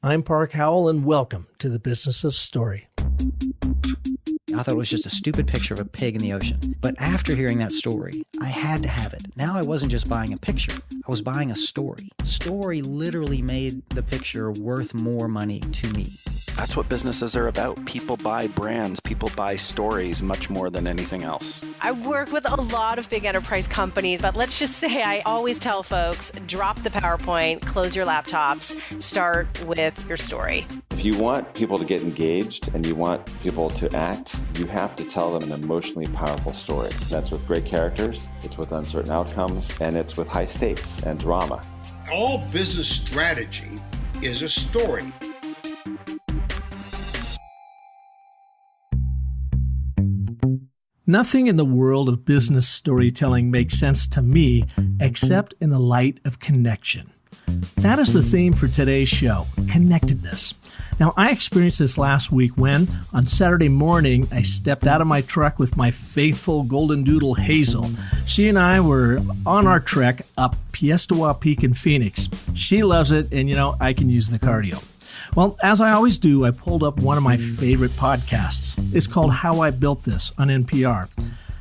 I'm Park Howell, and welcome to the Business of Story. I thought it was just a stupid picture of a pig in the ocean. But after hearing that story, I had to have it. Now I wasn't just buying a picture. I was buying a story. Story literally made the picture worth more money to me. That's what businesses are about. People buy brands. People buy stories much more than anything else. I work with a lot of big enterprise companies, but let's just say I always tell folks, drop the PowerPoint, close your laptops, start with your story. If you want people to get engaged and you want people to act, you have to tell them an emotionally powerful story. That's with great characters, it's with uncertain outcomes, and it's with high stakes and drama. All business strategy is a story. Nothing in the world of business storytelling makes sense to me except in the light of connection. That is the theme for today's show, Connectedness. Now, I experienced this last week when, on Saturday morning, I stepped out of my truck with my faithful golden doodle Hazel. She and I were on our trek up Piestewa Peak in Phoenix. She loves it, and I can use the cardio. Well, as I always do, I pulled up one of my favorite podcasts. It's called How I Built This on NPR.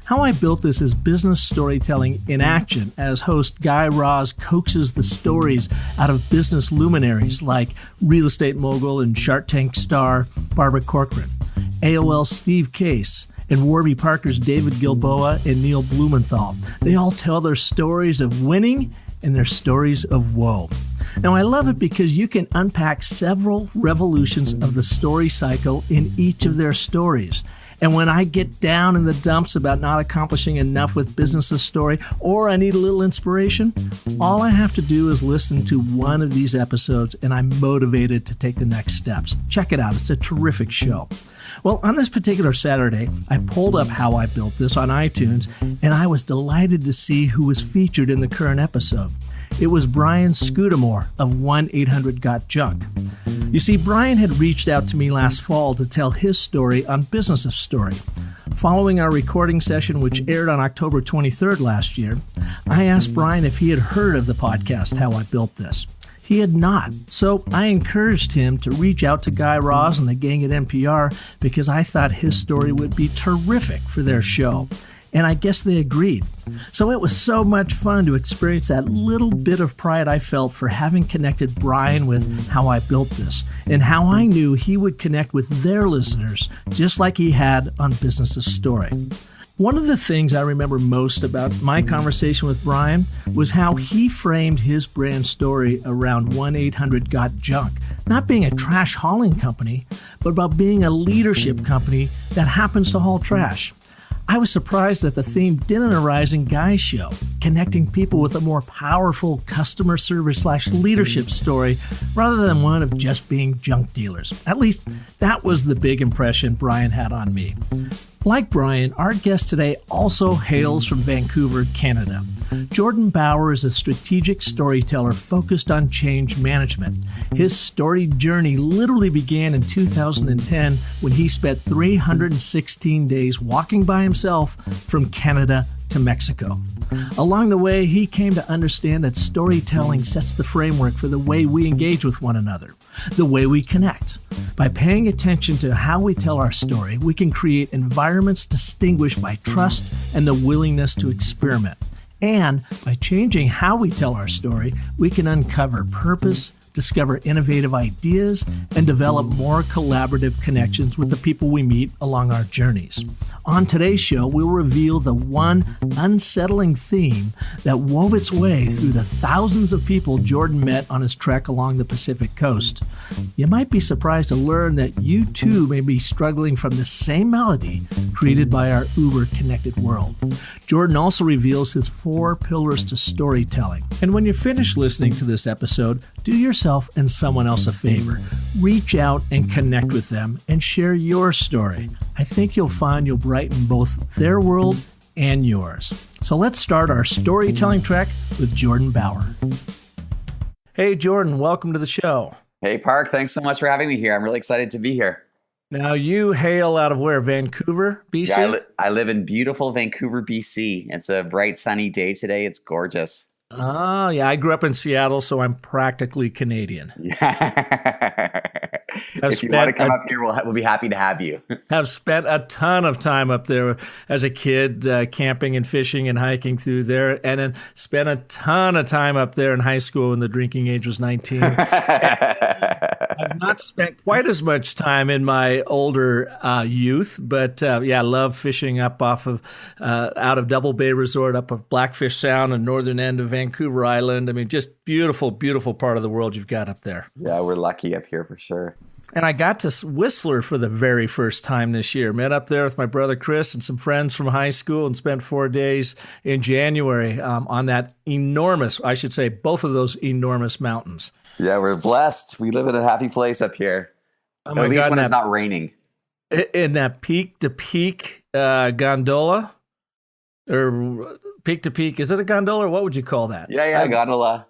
How I Built This is business storytelling in action as host Guy Raz coaxes the stories out of business luminaries like real estate mogul and Shark Tank star Barbara Corcoran, AOL Steve Case, and Warby Parker's David Gilboa and Neil Blumenthal. They all tell their stories of winning and their stories of woe. Now, I love it because you can unpack several revolutions of the story cycle in each of their stories. And when I get down in the dumps about not accomplishing enough with business of story, or I need a little inspiration, all I have to do is listen to one of these episodes and I'm motivated to take the next steps. Check it out. It's a terrific show. Well, on this particular Saturday, I pulled up How I Built This on iTunes, and I was delighted to see who was featured in the current episode. It was Brian Scudamore of 1-800-GOT-JUNK. You see, Brian had reached out to me last fall to tell his story on Business of Story. Following our recording session, which aired on October 23rd last year, I asked Brian if he had heard of the podcast How I Built This. He had not, so I encouraged him to reach out to Guy Raz and the gang at NPR because I thought his story would be terrific for their show. And I guess they agreed. So it was so much fun to experience that little bit of pride I felt for having connected Brian with How I Built This, and how I knew he would connect with their listeners, just like he had on Business of Story. One of the things I remember most about my conversation with Brian was how he framed his brand story around 1-800-GOT-JUNK, not being a trash hauling company, but about being a leadership company that happens to haul trash. I was surprised that the theme didn't arise in Guy's show, connecting people with a more powerful customer service/leadership story rather than one of just being junk dealers. At least that was the big impression Brian had on me. Like Brian, our guest today also hails from Vancouver, Canada. Jourdan Bauer is a strategic storyteller focused on change management. His storied journey literally began in 2010 when he spent 316 days walking by himself from Canada to Mexico. Along the way, he came to understand that storytelling sets the framework for the way we engage with one another, the way we connect. By paying attention to how we tell our story, we can create environments distinguished by trust and the willingness to experiment. And by changing how we tell our story, we can uncover purpose, discover innovative ideas, and develop more collaborative connections with the people we meet along our journeys. On today's show, we'll reveal the one unsettling theme that wove its way through the thousands of people Jourdan met on his trek along the Pacific coast. You might be surprised to learn that you too may be struggling from the same malady created by our uber-connected world. Jourdan also reveals his 4 pillars to storytelling. And when you finish listening to this episode, do yourself and someone else a favor. Reach out and connect with them and share your story. I think you'll find you'll brighten both their world and yours. So let's start our storytelling trek with Jourdan Bauer. Hey, Jourdan, welcome to the show. Hey, Park. Thanks so much for having me here. I'm really excited to be here. Now, you hail out of where? Vancouver, BC? Yeah, I live in beautiful Vancouver, BC. It's a bright, sunny day today. It's gorgeous. Oh, yeah. I grew up in Seattle, so I'm practically Canadian. Yeah. If you want to come up here, we'll be happy to have you. I've spent a ton of time up there as a kid, camping and fishing and hiking through there, and then spent a ton of time up there in high school when the drinking age was 19. I've not spent quite as much time in my older youth, but I love fishing up off of out of Double Bay Resort, up of Blackfish Sound and northern end of Vancouver Island. I mean, just beautiful, beautiful part of the world you've got up there. Yeah, we're lucky up here for sure. And I got to Whistler for the very first time this year. Met up there with my brother Chris and some friends from high school and spent 4 days in January on that enormous, I should say, both of those enormous mountains. Yeah, we're blessed. We live in a happy place up here. Oh my At least God, when it's not raining. In that peak-to-peak gondola, or peak-to-peak, is it a gondola or what would you call that? Yeah, gondola.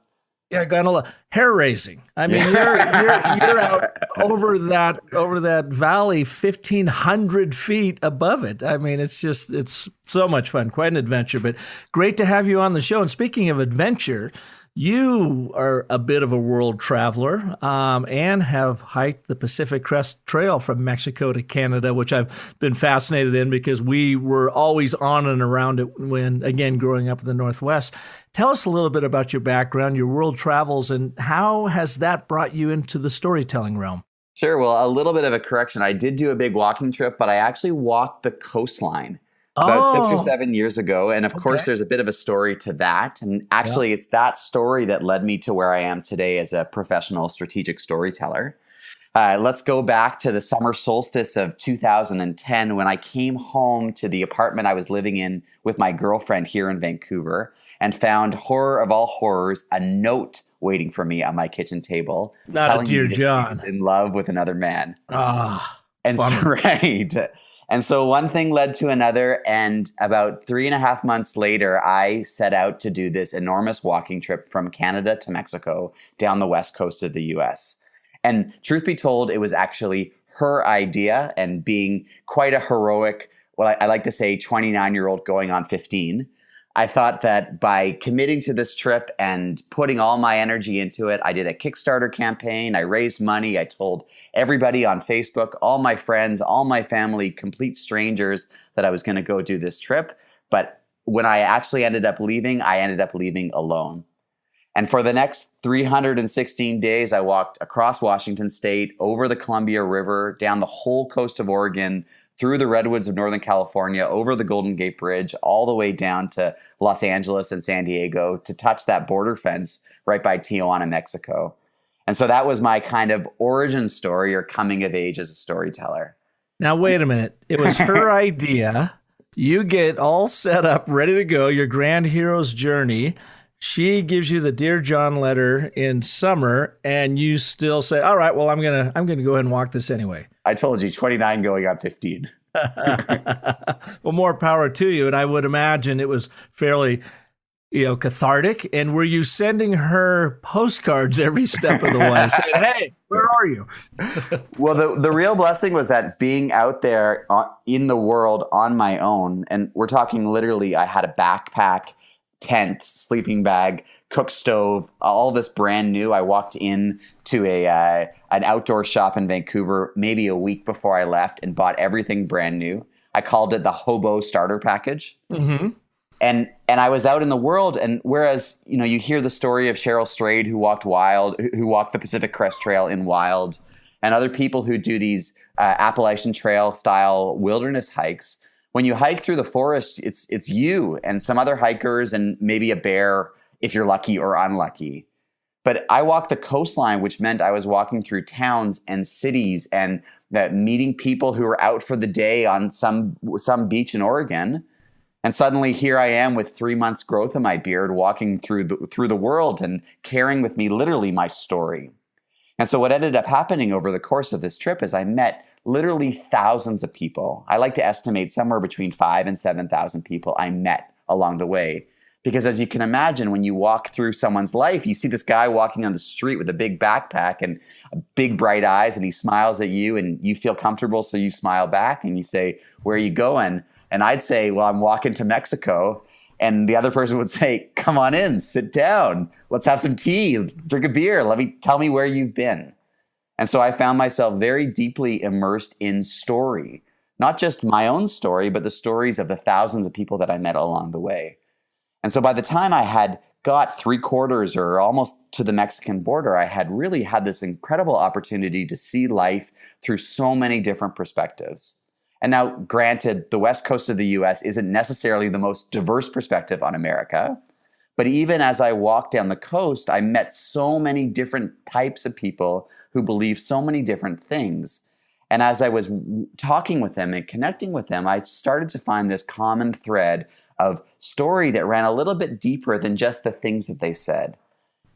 Yeah, gondola. Hair raising. I mean, you're out over that valley, 1,500 feet above it. I mean, it's so much fun. Quite an adventure. But great to have you on the show. And speaking of adventure, you are a bit of a world traveler and have hiked the Pacific Crest Trail from Mexico to Canada, which I've been fascinated in because we were always on and around it when, again, growing up in the Northwest. Tell us a little bit about your background, your world travels, and how has that brought you into the storytelling realm? Sure. Well, a little bit of a correction. I did do a big walking trip, but I actually walked the coastline about 6 or 7 years ago. And of course, there's a bit of a story to that. And actually, it's that story that led me to where I am today as a professional strategic storyteller. Let's go back to the summer solstice of 2010 when I came home to the apartment I was living in with my girlfriend here in Vancouver and found, horror of all horrors, a note waiting for me on my kitchen table. Not a dear John. She was in love with another man. And right. And so one thing led to another. And about 3.5 months later, I set out to do this enormous walking trip from Canada to Mexico down the west coast of the US. And truth be told, it was actually her idea, and being quite a heroic, well, I like to say 29-year-old going on 15. I thought that by committing to this trip and putting all my energy into it, I did a Kickstarter campaign. I raised money. I told everybody on Facebook, all my friends, all my family, complete strangers, that I was going to go do this trip. But when I actually ended up leaving, I ended up leaving alone. And for the next 316 days, I walked across Washington State, over the Columbia River, down the whole coast of Oregon, through the redwoods of Northern California, over the Golden Gate Bridge, all the way down to Los Angeles and San Diego to touch that border fence right by Tijuana, Mexico. And so that was my kind of origin story or coming of age as a storyteller. Now, wait a minute. It was her idea. You get all set up, ready to go, your grand hero's journey. She gives you the Dear John letter in summer, and you still say, all right, well, I'm gonna go ahead and walk this anyway. I told you, 29 going on 15. Well, more power to you. And I would imagine it was fairly, cathartic. And were you sending her postcards every step of the way saying, hey, where are you? Well, the real blessing was that being out there in the world on my own, and we're talking literally, I had a backpack, tent, sleeping bag, cook stove, all this brand new. I walked in to an outdoor shop in Vancouver maybe a week before I left and bought everything brand new. I called it the Hobo Starter Package. Mm-hmm. And I was out in the world, and whereas, you hear the story of Cheryl Strayed who walked the Pacific Crest Trail in wild, and other people who do these Appalachian Trail style wilderness hikes. When you hike through the forest, it's you and some other hikers and maybe a bear if you're lucky or unlucky. But I walked the coastline, which meant I was walking through towns and cities and meeting people who were out for the day on some beach in Oregon. And suddenly here I am with 3 months growth in my beard, walking through the world and carrying with me literally my story. And so what ended up happening over the course of this trip is I met literally thousands of people. I like to estimate somewhere between 5,000 and 7,000 people I met along the way. Because as you can imagine, when you walk through someone's life, you see this guy walking on the street with a big backpack and big bright eyes, and he smiles at you and you feel comfortable, so you smile back and you say, where are you going? And I'd say, well, I'm walking to Mexico. And the other person would say, come on in, sit down. Let's have some tea, drink a beer. Tell me where you've been. And so I found myself very deeply immersed in story, not just my own story, but the stories of the thousands of people that I met along the way. And so by the time I had got 3/4 or almost to the Mexican border, I had really had this incredible opportunity to see life through so many different perspectives. And now, granted, the West Coast of the US isn't necessarily the most diverse perspective on America. But even as I walked down the coast, I met so many different types of people who believe so many different things. And as I was talking with them and connecting with them, I started to find this common thread of story that ran a little bit deeper than just the things that they said.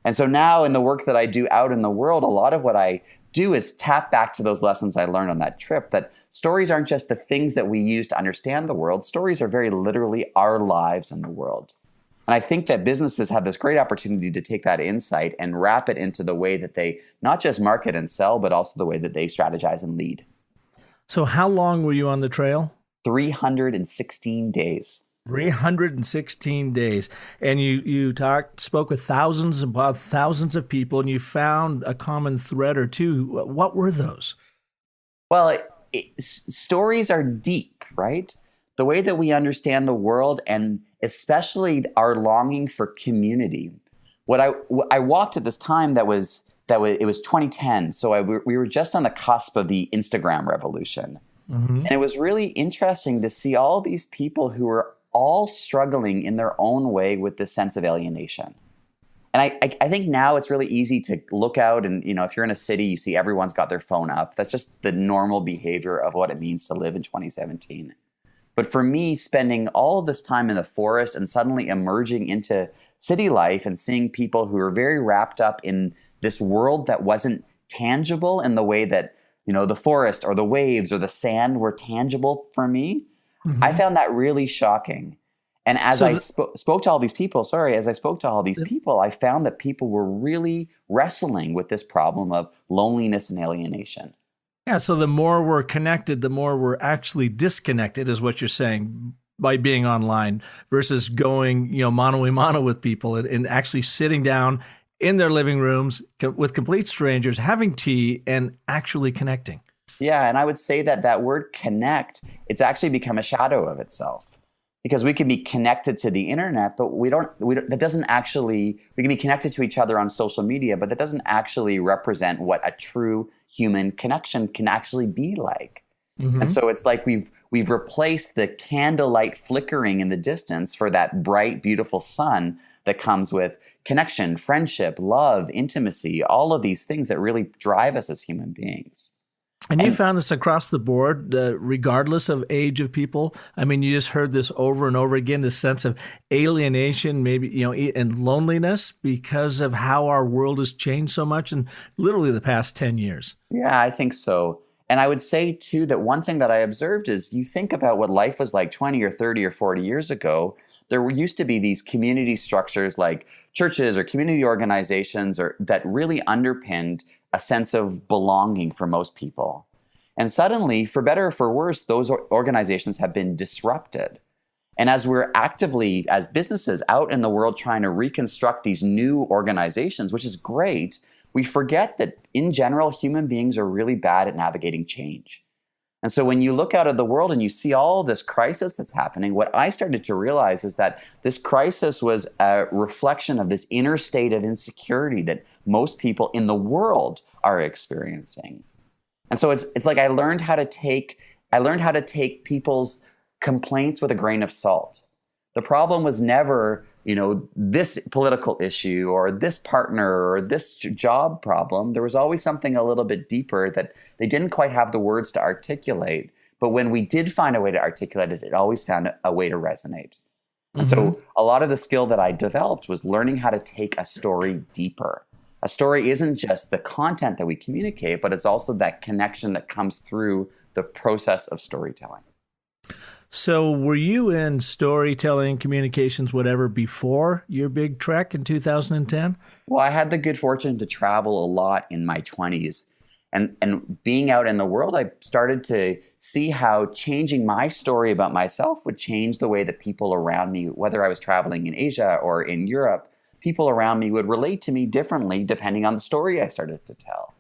And so now in the work that I do out in the world, a lot of what I do is tap back to those lessons I learned on that trip, that stories aren't just the things that we use to understand the world. Stories are very literally our lives in the world. And I think that businesses have this great opportunity to take that insight and wrap it into the way that they not just market and sell, but also the way that they strategize and lead. So how long were you on the trail? 316 days. 316 days. And you spoke with thousands of people, and you found a common thread or two. What were those? Well, stories are deep, right? The way that we understand the world, and especially our longing for community. I walked at this time it was 2010, so we were just on the cusp of the Instagram revolution. Mm-hmm. And it was really interesting to see all these people who were all struggling in their own way with this sense of alienation. And I think now it's really easy to look out and, if you're in a city, you see everyone's got their phone up. That's just the normal behavior of what it means to live in 2017. But for me, spending all of this time in the forest and suddenly emerging into city life and seeing people who are very wrapped up in this world that wasn't tangible in the way that, the forest or the waves or the sand were tangible for me, mm-hmm. I found that really shocking. And as I spoke to all these people, I found that people were really wrestling with this problem of loneliness and alienation. Yeah, so the more we're connected, the more we're actually disconnected, is what you're saying, by being online versus going, mano a mano with people and actually sitting down in their living rooms with complete strangers, having tea, and actually connecting. Yeah, and I would say that word connect, it's actually become a shadow of itself. Because we can be connected to the internet, but we can be connected to each other on social media, but that doesn't actually represent what a true human connection can actually be like. Mm-hmm. And so it's like we've replaced the candlelight flickering in the distance for that bright, beautiful sun that comes with connection, friendship, love, intimacy, all of these things that really drive us as human beings. And you found this across the board, regardless of age of people. I mean, you just heard this over and over again, this sense of alienation, maybe, and loneliness because of how our world has changed so much in literally the past 10 years. Yeah, I think so. And I would say, too, that one thing that I observed is you think about what life was like 20 or 30 or 40 years ago. There used to be these community structures like churches or community organizations that really underpinned a sense of belonging for most people. And suddenly, for better or for worse, those organizations have been disrupted. And as we're actively, as businesses out in the world trying to reconstruct these new organizations, which is great, we forget that in general, human beings are really bad at navigating change. And so when you look out at the world and you see all this crisis that's happening, what I started to realize is that this crisis was a reflection of this inner state of insecurity that most people in the world are experiencing. And so it's like I learned how to take people's complaints with a grain of salt. The problem was never, this political issue or this partner or this job problem. There was always something a little bit deeper that they didn't quite have the words to articulate. But when we did find a way to articulate it, it always found a way to resonate. And so a lot of the skill that I developed was learning how to take a story deeper. A story isn't just the content that we communicate, but it's also that connection that comes through the process of storytelling. So were you in storytelling, communications, whatever, before your big trek in 2010? Well, I had the good fortune to travel a lot in my 20s. And being out in the world, I started to see how changing my story about myself would change the way that people around me, whether I was traveling in Asia or in Europe, people around me would relate to me differently depending on the story I started to tell.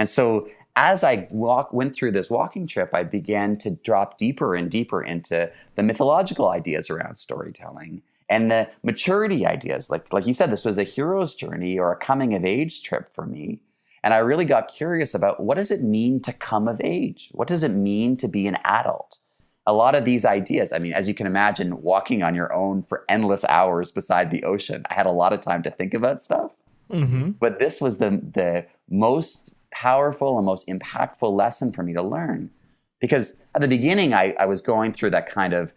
And so as I went through this walking trip, I began to drop deeper and deeper into the mythological ideas around storytelling and the maturity ideas. Like you said, this was a hero's journey or a coming of age trip for me. And I really got curious about, what does it mean to come of age? What does it mean to be an adult? A lot of these ideas, I mean, as you can imagine, walking on your own for endless hours beside the ocean, I had a lot of time to think about stuff. Mm-hmm. But this was the most powerful and most impactful lesson for me to learn. Because at the beginning, I was going through that kind of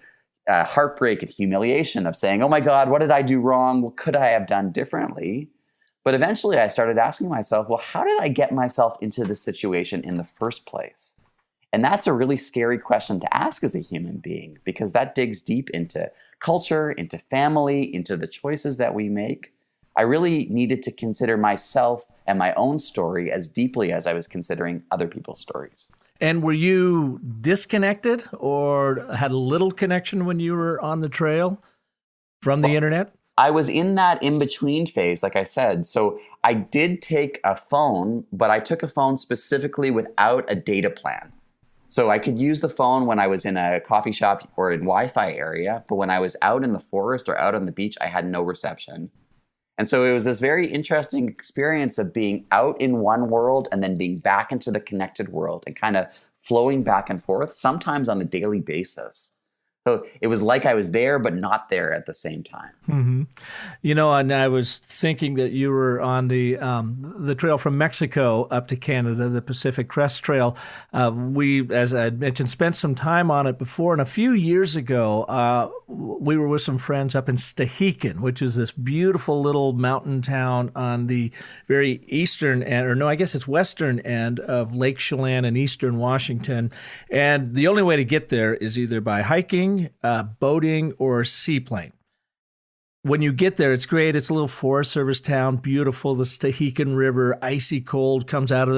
heartbreak and humiliation of saying, oh my God, what did I do wrong? What could I have done differently? But eventually I started asking myself, well, how did I get myself into this situation in the first place? And that's a really scary question to ask as a human being, because that digs deep into culture, into family, into the choices that we make. I really needed to consider myself and my own story as deeply as I was considering other people's stories. And were you disconnected or had a little connection when you were on the trail from the internet? I was in that in-between phase, like I said. So I did take a phone, but I took a phone specifically without a data plan. So I could use the phone when I was in a coffee shop or in Wi-Fi area, but when I was out in the forest or out on the beach, I had no reception. And so it was this very interesting experience of being out in one world and then being back into the connected world and kind of flowing back and forth, sometimes on a daily basis. So it was like I was there, but not there at the same time. Mm-hmm. You know, and I was thinking that you were on the trail from Mexico up to Canada, the Pacific Crest Trail. We, as I mentioned, spent some time on it before. And a few years ago, we were with some friends up in Stehekin, which is this beautiful little mountain town on the very eastern end, or no, I guess it's western end of Lake Chelan in eastern Washington. And the only way to get there is either by hiking, boating, or seaplane. When you get there, it's great. It's a little Forest Service town, beautiful. The Stehekin River, icy cold, comes out of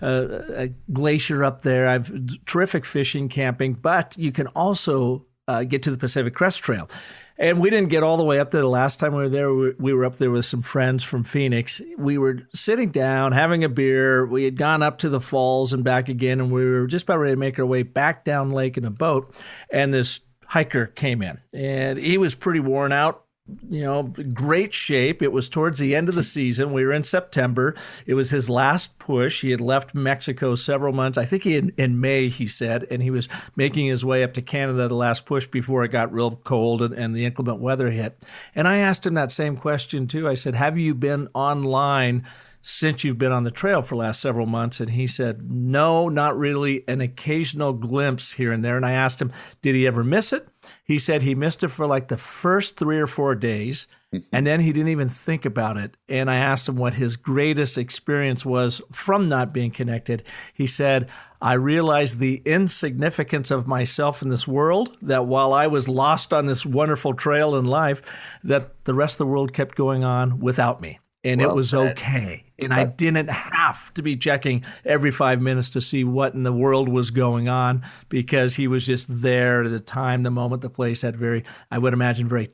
the glacier up there. I've terrific fishing, camping, but you can also get to the Pacific Crest Trail. And we didn't get all the way up there. The last time we were there, we were up there with some friends from Phoenix. We were sitting down, having a beer. We had gone up to the falls and back again, and we were just about ready to make our way back down lake in a boat. And this hiker came in, and he was pretty worn out. You know, great shape. It was towards the end of the season. We were in September. It was his last push. He had left Mexico several months. I think in May, he said, and he was making his way up to Canada, the last push before it got real cold and the inclement weather hit. And I asked him that same question too. I said, have you been online since you've been on the trail for the last several months? And he said, no, not really. An occasional glimpse here and there. And I asked him, did he ever miss it? He said he missed it for like the first 3 or 4 days, and then he didn't even think about it. And I asked him what his greatest experience was from not being connected. He said, I realized the insignificance of myself in this world, that while I was lost on this wonderful trail in life, that the rest of the world kept going on without me. And well, it was said. Okay. And I didn't have to be checking every 5 minutes to see what in the world was going on, because he was just there at the time, the moment, the place. Had very, I would imagine, very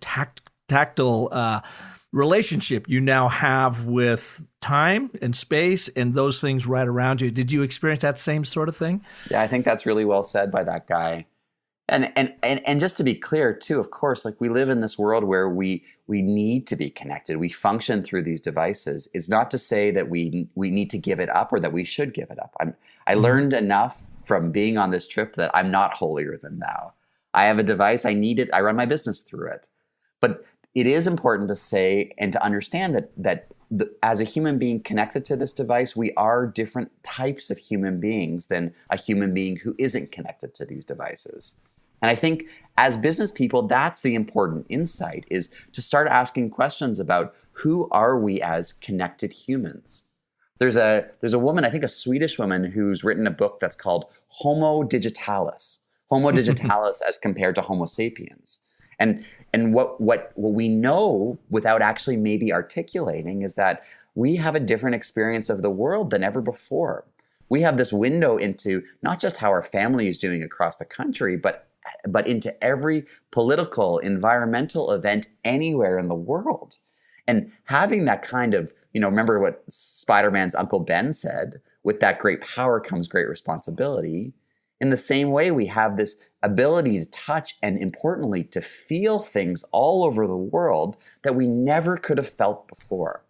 tactile relationship you now have with time and space and those things right around you. Did you experience that same sort of thing? Yeah, I think that's really well said by that guy. And just to be clear too, of course, like we live in this world where we need to be connected. We function through these devices. It's not to say that we need to give it up or that we should give it up. I learned enough from being on this trip that I'm not holier than thou. I have a device. I need it. I run my business through it. But it is important to say and to understand that as a human being connected to this device, we are different types of human beings than a human being who isn't connected to these devices. And I think as business people, that's the important insight, is to start asking questions about who are we as connected humans. There's a woman, I think a Swedish woman, who's written a book that's called Homo Digitalis. Homo Digitalis as compared to Homo sapiens. And what we know without actually maybe articulating is that we have a different experience of the world than ever before. We have this window into not just how our family is doing across the country, but into every political, environmental event anywhere in the world. And having that kind of, remember what Spider-Man's Uncle Ben said, with that great power comes great responsibility. In the same way, we have this ability to touch and, importantly, to feel things all over the world that we never could have felt before.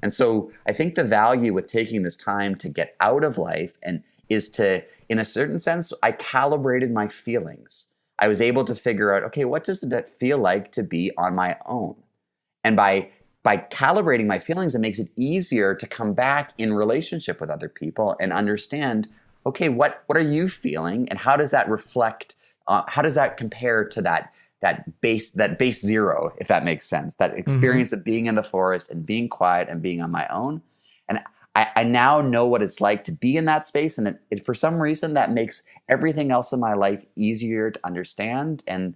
And so I think the value with taking this time to get out of life and is to, in a certain sense, I calibrated my feelings. I was able to figure out, okay, what does that feel like to be on my own? And by calibrating my feelings, it makes it easier to come back in relationship with other people and understand, okay, what are you feeling, and how does that reflect? How does that compare to that base zero, if that makes sense? That experience of being in the forest and being quiet and being on my own. And I now know what it's like to be in that space, and it for some reason that makes everything else in my life easier to understand, and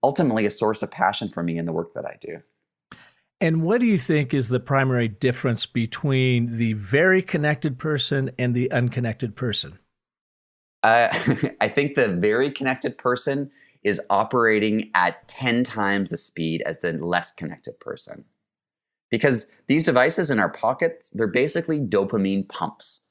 ultimately a source of passion for me in the work that I do. And what do you think is the primary difference between the very connected person and the unconnected person? I think the very connected person is operating at 10 times the speed as the less connected person. Because these devices in our pockets, they're basically dopamine pumps.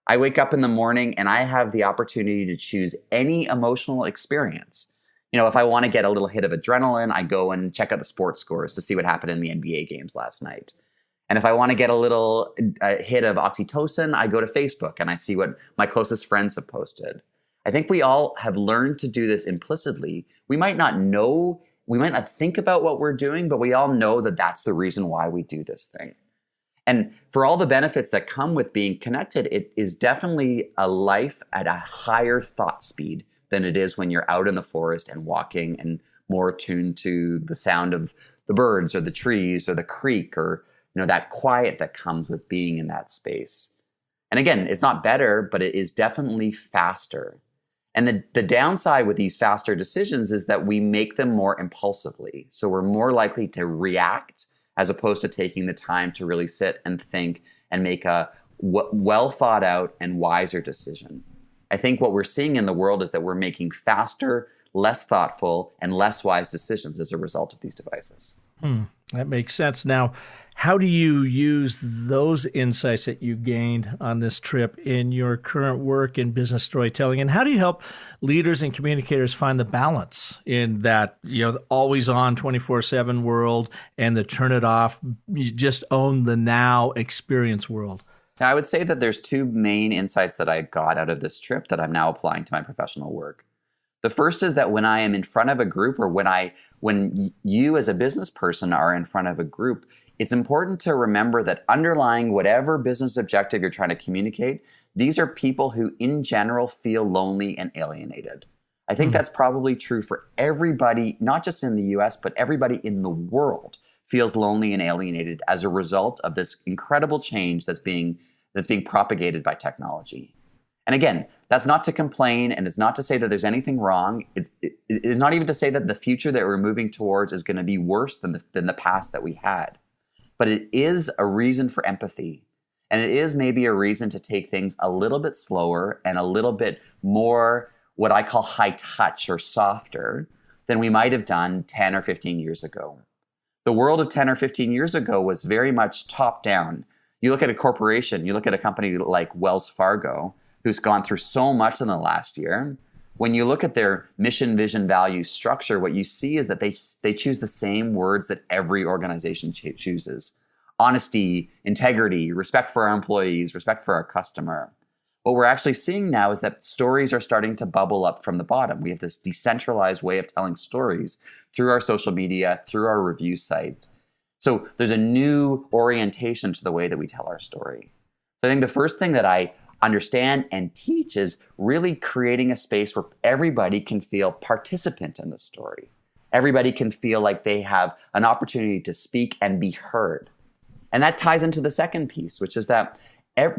I wake up in the morning and I have the opportunity to choose any emotional experience. You know, if I want to get a little hit of adrenaline, I go and check out the sports scores to see what happened in the NBA games last night. And if I want to get a little hit of oxytocin, I go to Facebook and I see what my closest friends have posted. I think we all have learned to do this implicitly. We might not think about what we're doing, but we all know that that's the reason why we do this thing. And for all the benefits that come with being connected, it is definitely a life at a higher thought speed than it is when you're out in the forest and walking and more attuned to the sound of the birds or the trees or the creek, or that quiet that comes with being in that space. And again, it's not better, but it is definitely faster. And the downside with these faster decisions is that we make them more impulsively. So we're more likely to react as opposed to taking the time to really sit and think and make a well thought out and wiser decision. I think what we're seeing in the world is that we're making faster, less thoughtful, and less wise decisions as a result of these devices. That makes sense. Now, how do you use those insights that you gained on this trip in your current work in business storytelling? And how do you help leaders and communicators find the balance in that, always on 24/7 world and the turn it off, you just own the now experience world? I would say that there's two main insights that I got out of this trip that I'm now applying to my professional work. The first is that when I am in front of a group, or when you as a business person are in front of a group, it's important to remember that underlying whatever business objective you're trying to communicate, these are people who in general feel lonely and alienated. I think that's probably true for everybody, not just in the US, but everybody in the world feels lonely and alienated as a result of this incredible change that's being propagated by technology. And again, that's not to complain, and it's not to say that there's anything wrong. It is not even to say that the future that we're moving towards is going to be worse than the past that we had. But it is a reason for empathy. And it is maybe a reason to take things a little bit slower and a little bit more what I call high touch or softer than we might have done 10 or 15 years ago. The world of 10 or 15 years ago was very much top down. You look at a corporation, you look at a company like Wells Fargo, who's gone through so much in the last year. When you look at their mission, vision, value structure, what you see is that they choose the same words that every organization chooses. Honesty, integrity, respect for our employees, respect for our customer. What we're actually seeing now is that stories are starting to bubble up from the bottom. We have this decentralized way of telling stories through our social media, through our review site. So there's a new orientation to the way that we tell our story. So I think the first thing that I understand and teach is really creating a space where everybody can feel participant in the story. Everybody can feel like they have an opportunity to speak and be heard. And that ties into the second piece, which is that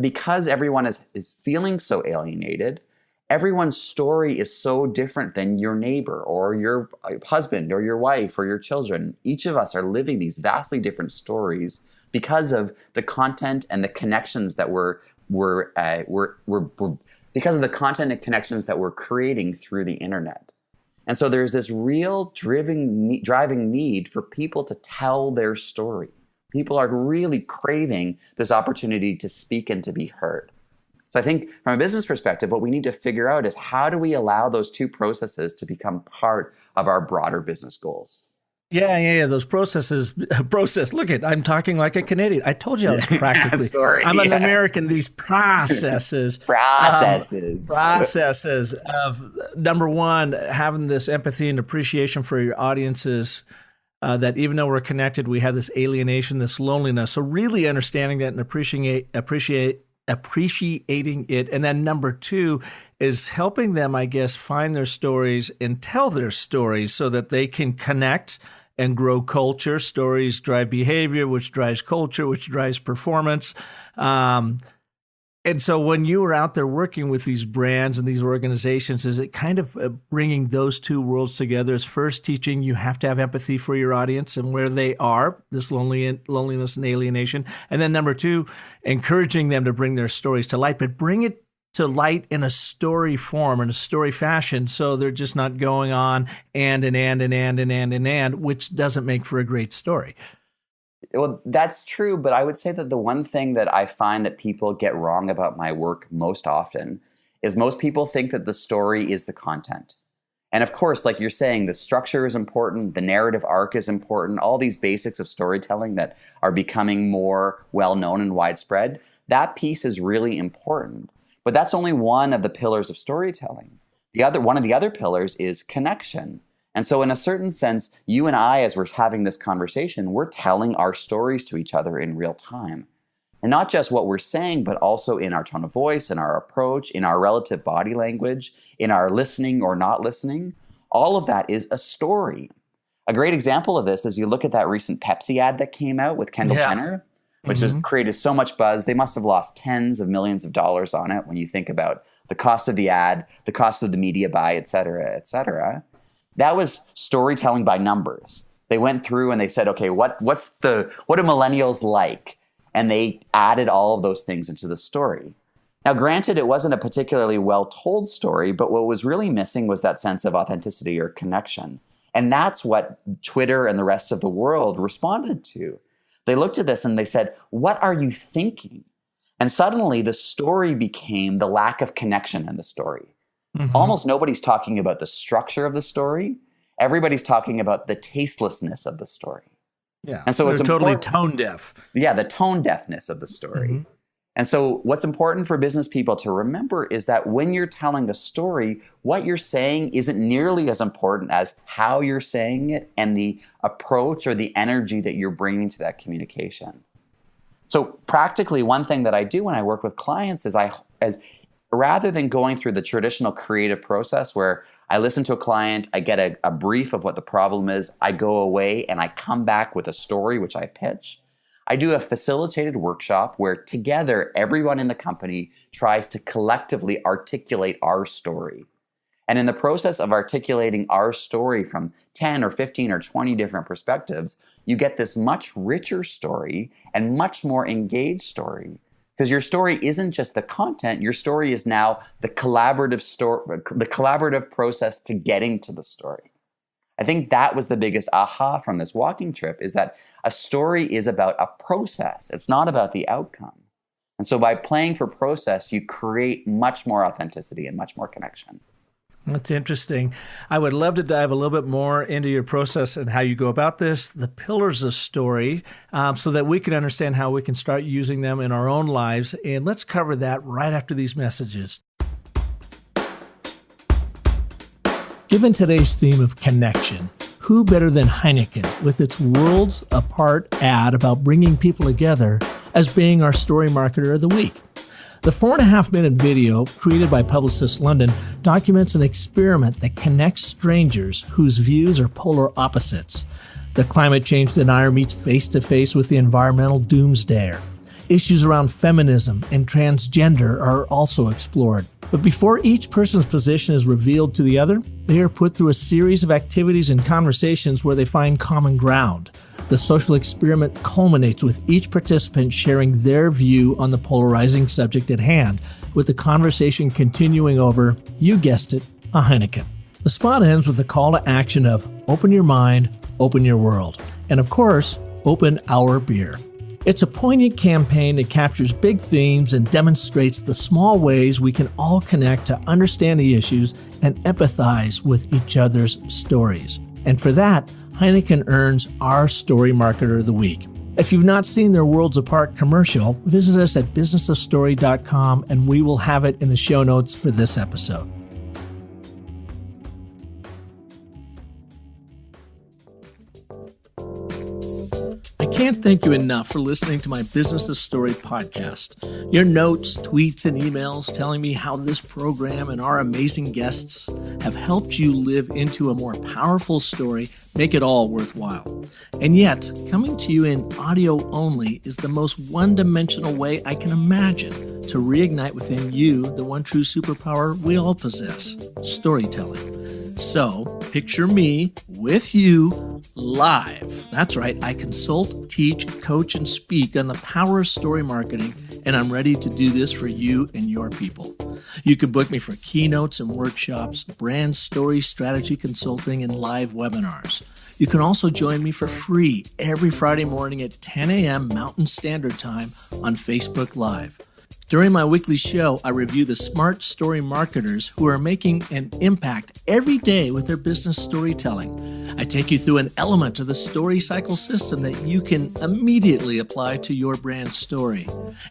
because everyone is feeling so alienated, everyone's story is so different than your neighbor or your husband or your wife or your children. Each of us are living these vastly different stories because of the content and the connections that because of the content and connections that we're creating through the internet. And so there's this real driving need for people to tell their story. People are really craving this opportunity to speak and to be heard. So I think from a business perspective, what we need to figure out is how do we allow those two processes to become part of our broader business goals? Yeah. Those processes. Look I'm talking like a Canadian. I told you I was practically. I'm an American. These processes. Processes of, number one, having this empathy and appreciation for your audiences. That even though we're connected, we have this alienation, this loneliness. So really understanding that and appreciating it. And then number two is helping them, I guess, find their stories and tell their stories so that they can connect and grow culture. Stories drive behavior, which drives culture, which drives performance. And so when you were out there working with these brands and these organizations, is it kind of bringing those two worlds together? Is first teaching you have to have empathy for your audience and where they are, this loneliness and alienation. And then number two, encouraging them to bring their stories to light, but bring it to light in a story form, in a story fashion, so they're just not going on and, which doesn't make for a great story. Well, that's true, but I would say that the one thing that I find that people get wrong about my work most often is most people think that the story is the content. And of course, like you're saying, the structure is important, the narrative arc is important, all these basics of storytelling that are becoming more well-known and widespread, that piece is really important. But that's only one of the pillars of storytelling. One of the other pillars is connection. And so in a certain sense, you and I, as we're having this conversation, we're telling our stories to each other in real time. And not just what we're saying, but also in our tone of voice, in our approach, in our relative body language, in our listening or not listening. All of that is a story. A great example of this is you look at that recent Pepsi ad that came out with Kendall Jenner, which has created so much buzz. They must have lost tens of millions of dollars on it when you think about the cost of the ad, the cost of the media buy, et cetera, et cetera. That was storytelling by numbers. They went through and they said, okay, what do millennials like? And they added all of those things into the story. Now, granted, it wasn't a particularly well-told story, but what was really missing was that sense of authenticity or connection. And that's what Twitter and the rest of the world responded to. They looked at this and they said, what are you thinking? And suddenly the story became the lack of connection in the story. Almost nobody's talking about the structure of the story. Everybody's talking about the tastelessness of the story. Yeah. And so it's totally tone deaf. Yeah, the tone deafness of the story. And so what's important for business people to remember is that when you're telling a story, what you're saying isn't nearly as important as how you're saying it and the approach or the energy that you're bringing to that communication. So practically, one thing that I do when I work with clients is rather than going through the traditional creative process where I listen to a client, I get a brief of what the problem is, I go away and I come back with a story which I pitch, I do a facilitated workshop where together everyone in the company tries to collectively articulate our story. And in the process of articulating our story from 10 or 15 or 20 different perspectives, you get this much richer story and much more engaged story. Because your story isn't just the content, your story is now the collaborative process to getting to the story. I think that was the biggest aha from this walking trip, is that a story is about a process. It's not about the outcome. And so by playing for process, you create much more authenticity and much more connection. That's interesting. I would love to dive a little bit more into your process and how you go about this, the pillars of story, so that we can understand how we can start using them in our own lives. And let's cover that right after these messages. Given today's theme of connection, who better than Heineken with its worlds apart ad about bringing people together as being our story marketer of the week? The 4.5-minute video, created by Publicis London, documents an experiment that connects strangers whose views are polar opposites. The climate change denier meets face-to-face with the environmental doomsdayer. Issues around feminism and transgender are also explored. But before each person's position is revealed to the other, they are put through a series of activities and conversations where they find common ground. The social experiment culminates with each participant sharing their view on the polarizing subject at hand, with the conversation continuing over, you guessed it, a Heineken. The spot ends with a call to action of open your mind, open your world, and of course, open our beer. It's a poignant campaign that captures big themes and demonstrates the small ways we can all connect to understand the issues and empathize with each other's stories. And for that, Heineken earns our Story Marketer of the Week. If you've not seen their Worlds Apart commercial, visit us at businessofstory.com and we will have it in the show notes for this episode. I can't thank you enough for listening to my Business of Story podcast. Your notes, tweets, and emails telling me how this program and our amazing guests have helped you live into a more powerful story make it all worthwhile. And yet, coming to you in audio only is the most one-dimensional way I can imagine to reignite within you the one true superpower we all possess, storytelling. So, picture me with you live. That's right, I consult, teach, coach, and speak on the power of story marketing, and I'm ready to do this for you and your people. You can book me for keynotes and workshops, brand story strategy consulting, and live webinars. You can also join me for free every Friday morning at 10 a.m. Mountain Standard Time on Facebook Live. During my weekly show, I review the smart story marketers who are making an impact every day with their business storytelling. I take you through an element of the story cycle system that you can immediately apply to your brand story.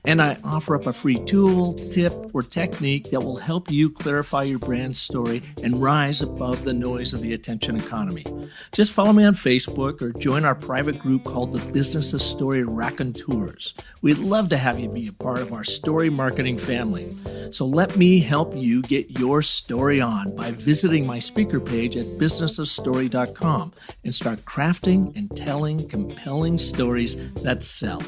And I offer up a free tool, tip, or technique that will help you clarify your brand story and rise above the noise of the attention economy. Just follow me on Facebook or join our private group called the Business of Story Raconteurs. We'd love to have you be a part of our story marketing family. So let me help you get your story on by visiting my speaker page at businessofstory.com and start crafting and telling compelling stories that sell.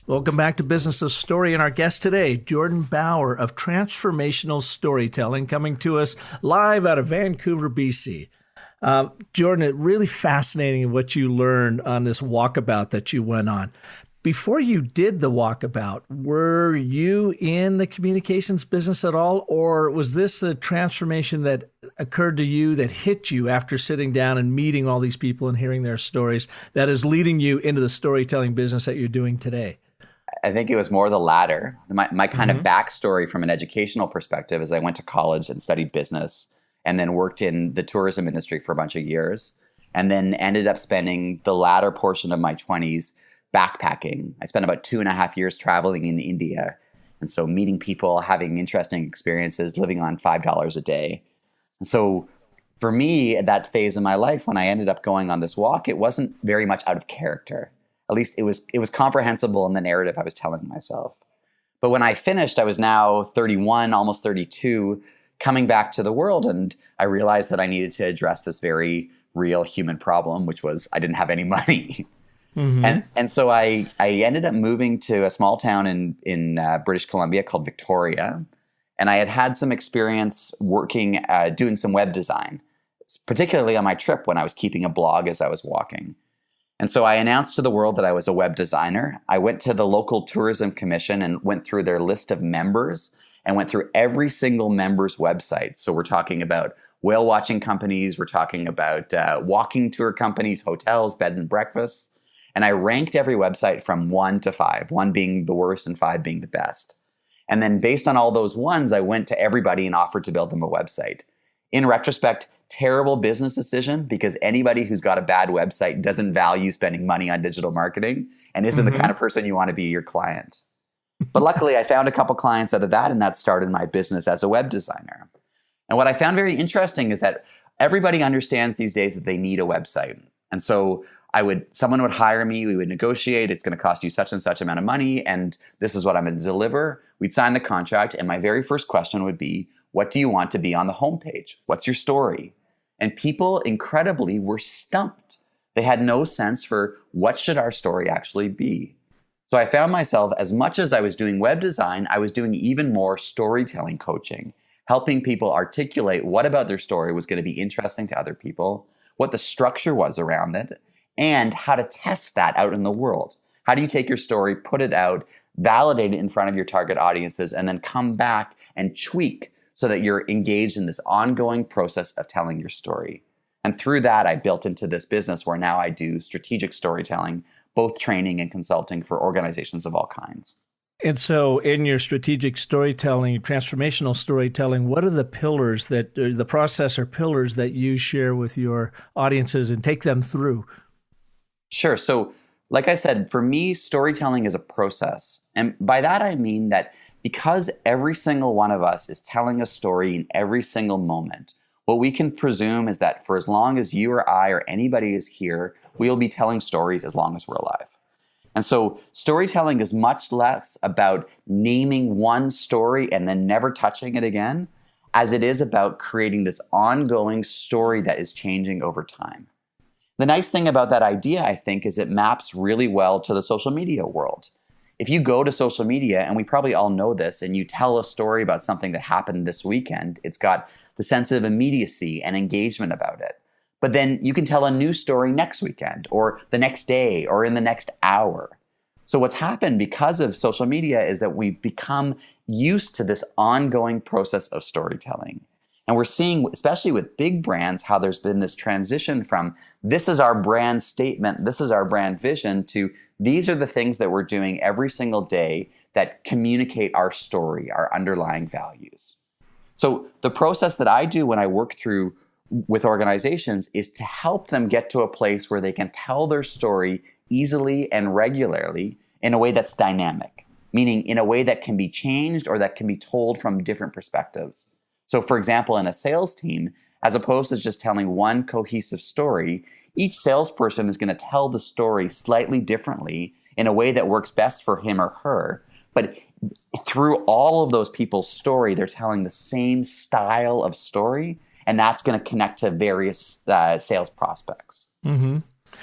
Welcome back to Business of Story, and our guest today, Jourdan Bauer of Transformational Storytelling, coming to us live out of Vancouver, BC. Jourdan, it's really fascinating what you learned on this walkabout that you went on. Before you did the walkabout, were you in the communications business at all, or was this a transformation that occurred to you that hit you after sitting down and meeting all these people and hearing their stories that is leading you into the storytelling business that you're doing today? I think it was more the latter. My kind of backstory from an educational perspective is I went to college and studied business and then worked in the tourism industry for a bunch of years, and then ended up spending the latter portion of my 20s backpacking. I spent about 2.5 years traveling in India. And so meeting people, having interesting experiences, living on $5 a day. And so for me, at that phase in my life, when I ended up going on this walk, it wasn't very much out of character. At least it was comprehensible in the narrative I was telling myself. But when I finished, I was now 31, almost 32, coming back to the world. And I realized that I needed to address this very real human problem, which was I didn't have any money. And so I ended up moving to a small town in British Columbia called Victoria. And I had some experience working, doing some web design, particularly on my trip when I was keeping a blog as I was walking. And so I announced to the world that I was a web designer. I went to the local tourism commission and went through their list of members and went through every single member's website. So we're talking about whale watching companies. We're talking about walking tour companies, hotels, bed and breakfasts. And I ranked every website from 1 to 5, 1 being the worst and 5 being the best. And then based on all those ones, I went to everybody and offered to build them a website. In retrospect, terrible business decision, because anybody who's got a bad website doesn't value spending money on digital marketing and isn't the kind of person you want to be your client. But luckily, I found a couple clients out of that, and that started my business as a web designer. And what I found very interesting is that everybody understands these days that they need a website. And so someone would hire me, we would negotiate, it's going to cost you such and such amount of money, and this is what I'm going to deliver. We'd sign the contract, and my very first question would be, what do you want to be on the homepage? What's your story? And people, incredibly, were stumped. They had no sense for what should our story actually be. So I found myself, as much as I was doing web design, I was doing even more storytelling coaching, helping people articulate what about their story was going to be interesting to other people, what the structure was around it, and how to test that out in the world. How do you take your story, put it out, validate it in front of your target audiences, and then come back and tweak so that you're engaged in this ongoing process of telling your story. And through that, I built into this business where now I do strategic storytelling, both training and consulting for organizations of all kinds. And so in your strategic storytelling, transformational storytelling, what are the pillars the process or pillars that you share with your audiences and take them through? Sure. So like I said, for me, storytelling is a process. And by that, I mean that because every single one of us is telling a story in every single moment, what we can presume is that for as long as you or I or anybody is here, we'll be telling stories as long as we're alive. And so storytelling is much less about naming one story and then never touching it again, as it is about creating this ongoing story that is changing over time. The nice thing about that idea, I think, is it maps really well to the social media world. If you go to social media, and we probably all know this, and you tell a story about something that happened this weekend, it's got the sense of immediacy and engagement about it. But then you can tell a new story next weekend or the next day or in the next hour. So what's happened because of social media is that we've become used to this ongoing process of storytelling. And we're seeing, especially with big brands, how there's been this transition from this is our brand statement, this is our brand vision, to these are the things that we're doing every single day that communicate our story, our underlying values. So the process that I do when I work through with organizations is to help them get to a place where they can tell their story easily and regularly in a way that's dynamic, meaning in a way that can be changed or that can be told from different perspectives. So for example, in a sales team, as opposed to just telling one cohesive story, each salesperson is going to tell the story slightly differently in a way that works best for him or her. But through all of those people's story, they're telling the same style of story, and that's going to connect to various sales prospects. Mm-hmm.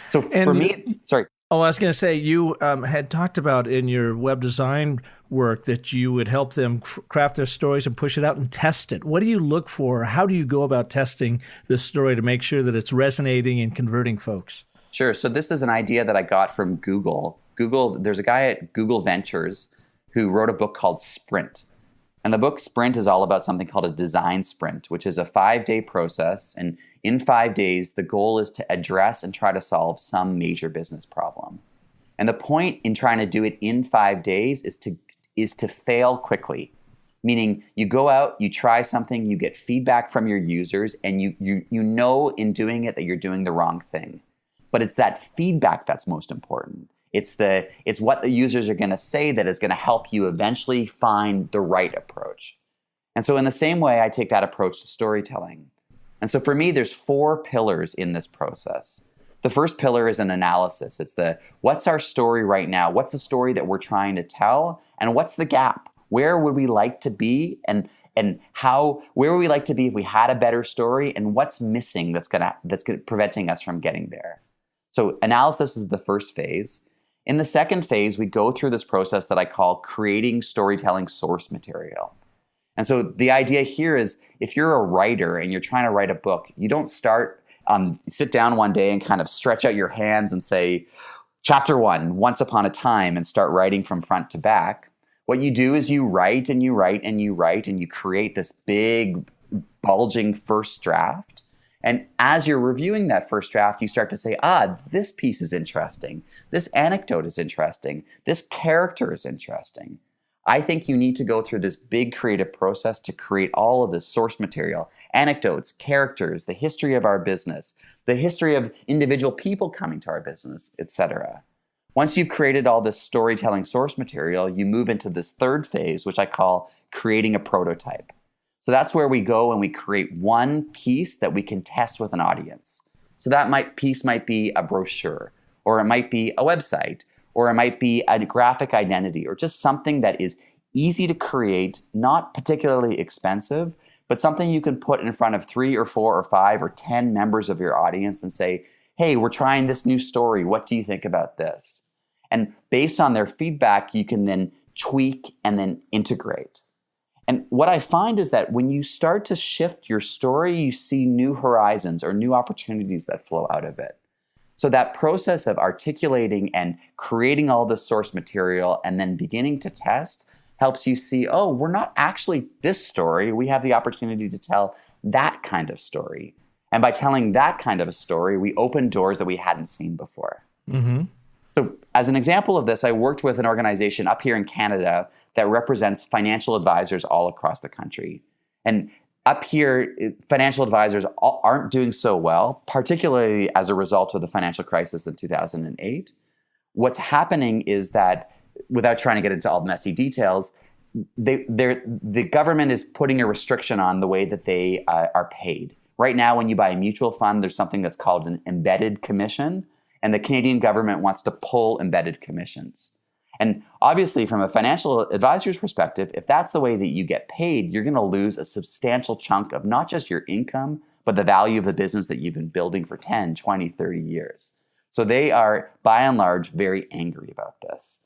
So for me, sorry. Oh, I was going to say, you had talked about in your web design work that you would help them craft their stories and push it out and test it. What do you look for? How do you go about testing this story to make sure that it's resonating and converting folks? Sure. So this is an idea that I got from Google. There's a guy at Google Ventures who wrote a book called Sprint. And the book Sprint is all about something called a design sprint, which is a 5-day process. And in 5 days, the goal is to address and try to solve some major business problem. And the point in trying to do it in 5 days is to fail quickly. Meaning you go out, you try something, you get feedback from your users, and you know in doing it that you're doing the wrong thing. But it's that feedback that's most important. It's what the users are going to say that is going to help you eventually find the right approach. And so in the same way, I take that approach to storytelling. And so for me, there's 4 pillars in this process. The first pillar is an analysis. It's what's our story right now? What's the story that we're trying to tell? And what's the gap? Where would we like to be? And where would we like to be if we had a better story? And what's missing that's preventing us from getting there? So analysis is the first phase. In the second phase, we go through this process that I call creating storytelling source material. And so the idea here is if you're a writer and you're trying to write a book, you don't sit down one day and kind of stretch out your hands and say, chapter 1, once upon a time, and start writing from front to back. What you do is you write and you write and you write and you create this big, bulging first draft. And as you're reviewing that first draft, you start to say, this piece is interesting. This anecdote is interesting. This character is interesting. I think you need to go through this big creative process to create all of this source material, anecdotes, characters, the history of our business, the history of individual people coming to our business, etc. Once you've created all this storytelling source material, you move into this third phase, which I call creating a prototype. So that's where we go and we create one piece that we can test with an audience. So that piece might be a brochure, or it might be a website, or it might be a graphic identity, or just something that is easy to create, not particularly expensive, but something you can put in front of 3 or 4 or 5 or 10 members of your audience and say, hey, we're trying this new story. What do you think about this? And based on their feedback, you can then tweak and then integrate. And what I find is that when you start to shift your story, you see new horizons or new opportunities that flow out of it. So that process of articulating and creating all the source material and then beginning to test helps you see, we're not actually this story. We have the opportunity to tell that kind of story. And by telling that kind of a story, we opened doors that we hadn't seen before. Mm-hmm. So as an example of this, I worked with an organization up here in Canada that represents financial advisors all across the country. And up here, financial advisors aren't doing so well, particularly as a result of the financial crisis in 2008. What's happening is that, without trying to get into all the messy details, the government is putting a restriction on the way that they are paid. Right now, when you buy a mutual fund, there's something that's called an embedded commission, and the Canadian government wants to pull embedded commissions. And obviously, from a financial advisor's perspective, if that's the way that you get paid, you're going to lose a substantial chunk of not just your income, but the value of the business that you've been building for 10, 20, 30 years. So they are, by and large, very angry about this.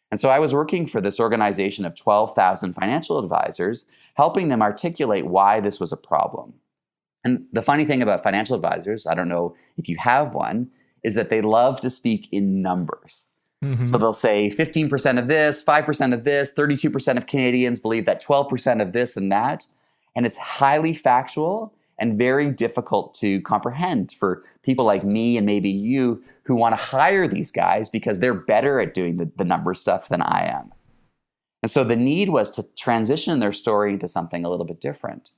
And so I was working for this organization of 12,000 financial advisors, helping them articulate why this was a problem. And the funny thing about financial advisors, I don't know if you have one, is that they love to speak in numbers. Mm-hmm. So they'll say 15% of this, 5% of this, 32% of Canadians believe that 12% of this and that. And it's highly factual and very difficult to comprehend for people like me and maybe you who want to hire these guys because they're better at doing the number stuff than I am. And so the need was to transition their story into something a little bit different.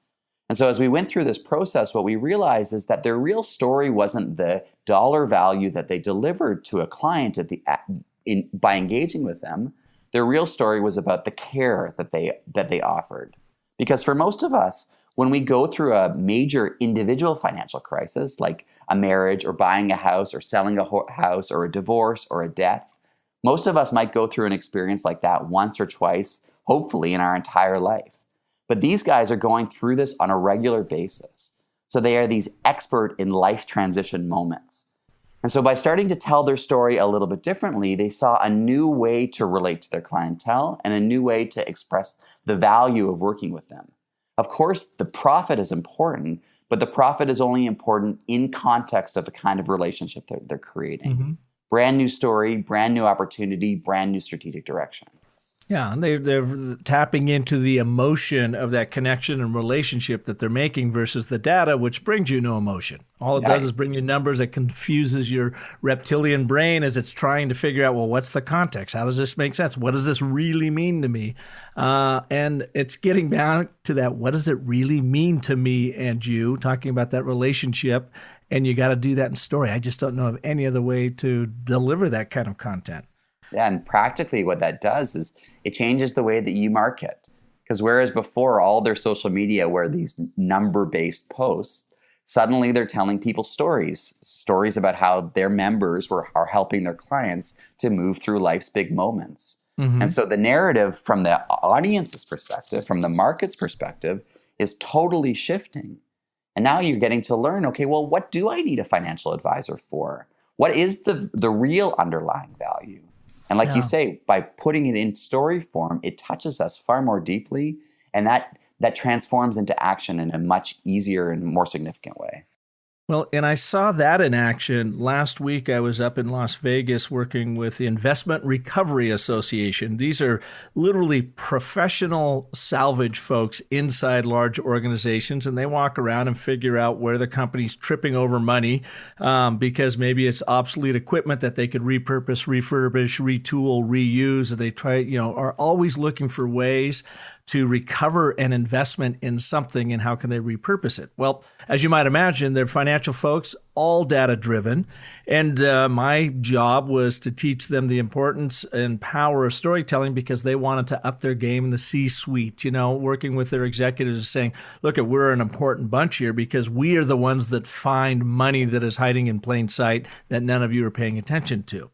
And so as we went through this process, what we realized is that their real story wasn't the dollar value that they delivered to a client by engaging with them. Their real story was about the care that they offered. Because for most of us, when we go through a major individual financial crisis, like a marriage or buying a house or selling a house or a divorce or a death, most of us might go through an experience like that once or twice, hopefully in our entire life. But these guys are going through this on a regular basis. So they are these expert in life transition moments. And so by starting to tell their story a little bit differently, they saw a new way to relate to their clientele and a new way to express the value of working with them. Of course, the profit is important, but the profit is only important in context of the kind of relationship that they're creating. Mm-hmm. Brand new story, brand new opportunity, brand new strategic direction. Yeah, and they're tapping into the emotion of that connection and relationship that they're making versus the data, which brings you no emotion. All it does is bring you numbers that confuses your reptilian brain as it's trying to figure out, well, what's the context? How does this make sense? What does this really mean to me? And it's getting down to that, what does it really mean to me and you, talking about that relationship, and you got to do that in story. I just don't know of any other way to deliver that kind of content. Yeah, and practically what that does is it changes the way that you market. Because whereas before all their social media were these number-based posts, suddenly they're telling people stories about how their members are helping their clients to move through life's big moments. Mm-hmm. And so the narrative from the audience's perspective, from the market's perspective, is totally shifting. And now you're getting to learn, okay, well, what do I need a financial advisor for? What is the real underlying value? And like you say, by putting it in story form, it touches us far more deeply, and that transforms into action in a much easier and more significant way. Well, and I saw that in action. Last week, I was up in Las Vegas working with the Investment Recovery Association. These are literally professional salvage folks inside large organizations, and they walk around and figure out where the company's tripping over money because maybe it's obsolete equipment that they could repurpose, refurbish, retool, reuse. And they are always looking for ways to recover an investment in something and how can they repurpose it? Well, as you might imagine, they're financial folks, all data-driven, and my job was to teach them the importance and power of storytelling because they wanted to up their game in the C-suite, working with their executives saying, look, we're an important bunch here because we are the ones that find money that is hiding in plain sight that none of you are paying attention to.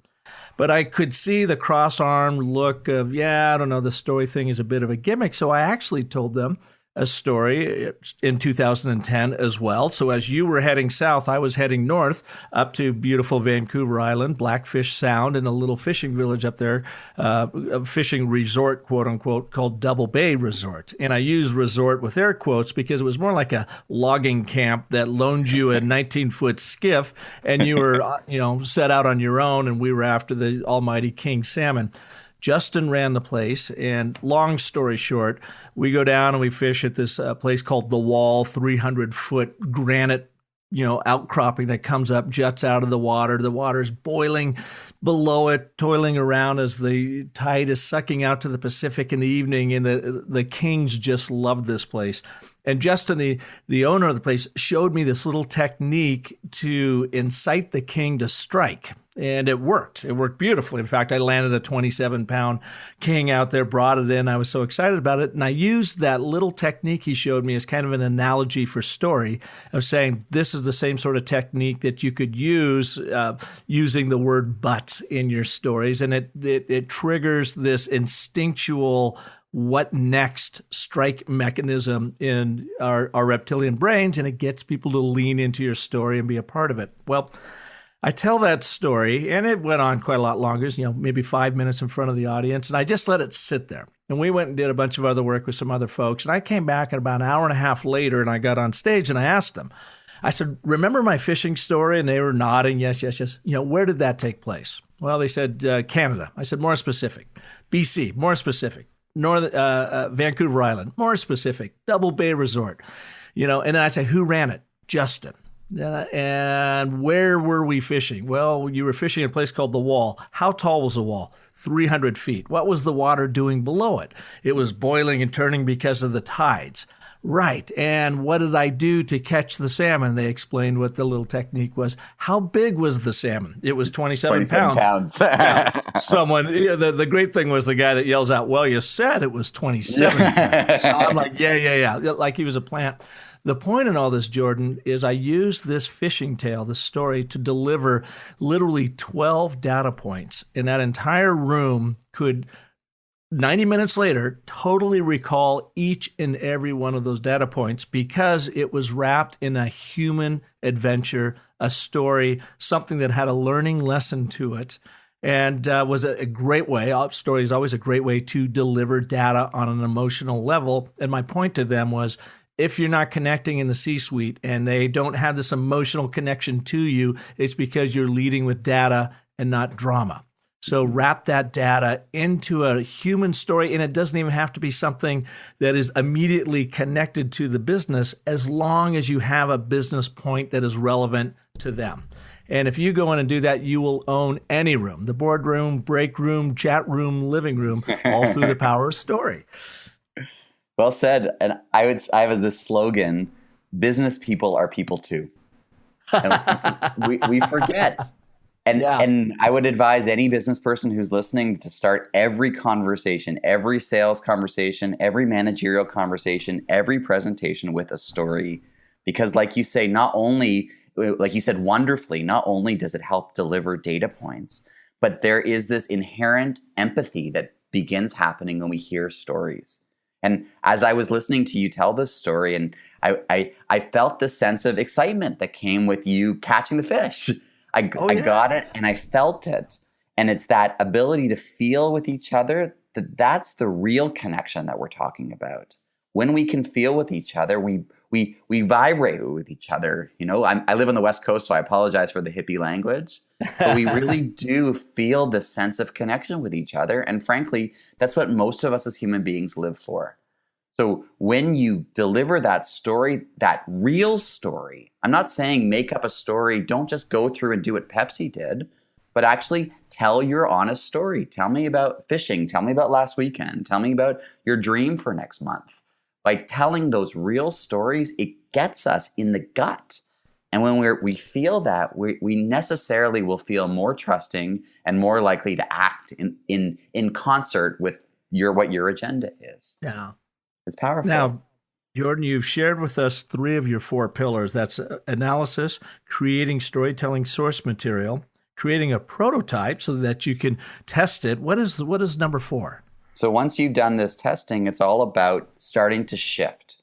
But I could see the cross-armed look of, I don't know, the story thing is a bit of a gimmick. So I actually told them a story in 2010 as well. So as you were heading south, I was heading north up to beautiful Vancouver Island, Blackfish Sound, and a little fishing village up there, a fishing resort, quote unquote, called Double Bay Resort. And I use resort with air quotes because it was more like a logging camp that loaned you a 19-foot skiff and you were, set out on your own, and we were after the almighty king salmon. Justin ran the place, and long story short, we go down and we fish at this place called The Wall, 300-foot granite outcropping that comes up, juts out of the water. The water's boiling below it, toiling around as the tide is sucking out to the Pacific in the evening. And the kings just loved this place. And Justin, the owner of the place, showed me this little technique to incite the king to strike. And it worked. It worked beautifully. In fact, I landed a 27-pound king out there, brought it in. I was so excited about it. And I used that little technique he showed me as kind of an analogy for story of saying, this is the same sort of technique that you could use using the word but in your stories. And it triggers this instinctual what next strike mechanism in our reptilian brains, and it gets people to lean into your story and be a part of it. Well, I tell that story, and it went on quite a lot longer, maybe 5 minutes in front of the audience, and I just let it sit there. And we went and did a bunch of other work with some other folks, and I came back at about an hour and a half later, and I got on stage, and I asked them, I said, remember my fishing story? And they were nodding, yes. Where did that take place? Well, they said Canada. I said, more specific. BC, more specific. Vancouver Island, more specific, Double Bay Resort, and then I say, who ran it? Justin. And where were we fishing? Well, you were fishing in a place called The Wall. How tall was the wall? 300 feet. What was the water doing below it? It was boiling and turning because of the tides. Right. And what did I do to catch the salmon? They explained what the little technique was. How big was the salmon? It was 27 pounds. Someone, the great thing was the guy that yells out, well, you said it was 27 pounds. So I'm like, yeah. Like he was a plant. The point in all this, Jourdan, is I used this fishing tale, this story, to deliver literally 12 data points. And that entire room could 90 minutes later, totally recall each and every one of those data points because it was wrapped in a human adventure, a story, something that had a learning lesson to it, and was a great way. Story is always a great way to deliver data on an emotional level. And my point to them was, if you're not connecting in the C-suite and they don't have this emotional connection to you, it's because you're leading with data and not drama. So wrap that data into a human story, and it doesn't even have to be something that is immediately connected to the business as long as you have a business point that is relevant to them. And if you go in and do that, you will own any room, the boardroom, break room, chat room, living room, all through the power of story. Well said. And I have this slogan, business people are people too. And we forget. And I would advise any business person who's listening to start every conversation, every sales conversation, every managerial conversation, every presentation with a story. Because like you say, like you said wonderfully, not only does it help deliver data points, but there is this inherent empathy that begins happening when we hear stories. And as I was listening to you tell this story, and I felt the sense of excitement that came with you catching the fish. I got it and I felt it. And it's that ability to feel with each other, that's the real connection that we're talking about. When we can feel with each other, we vibrate with each other. I live on the West Coast, so I apologize for the hippie language. But we really do feel the sense of connection with each other. And frankly, that's what most of us as human beings live for. So when you deliver that story, that real story, I'm not saying make up a story, don't just go through and do what Pepsi did, but actually tell your honest story. Tell me about fishing. Tell me about last weekend. Tell me about your dream for next month. By telling those real stories, it gets us in the gut. And when we feel that, we necessarily will feel more trusting and more likely to act in concert with what your agenda is. Yeah. It's powerful. Now, Jourdan, you've shared with us 3 of your 4 pillars. That's analysis, creating storytelling source material, creating a prototype so that you can test it. What is number 4? So once you've done this testing, it's all about starting to shift.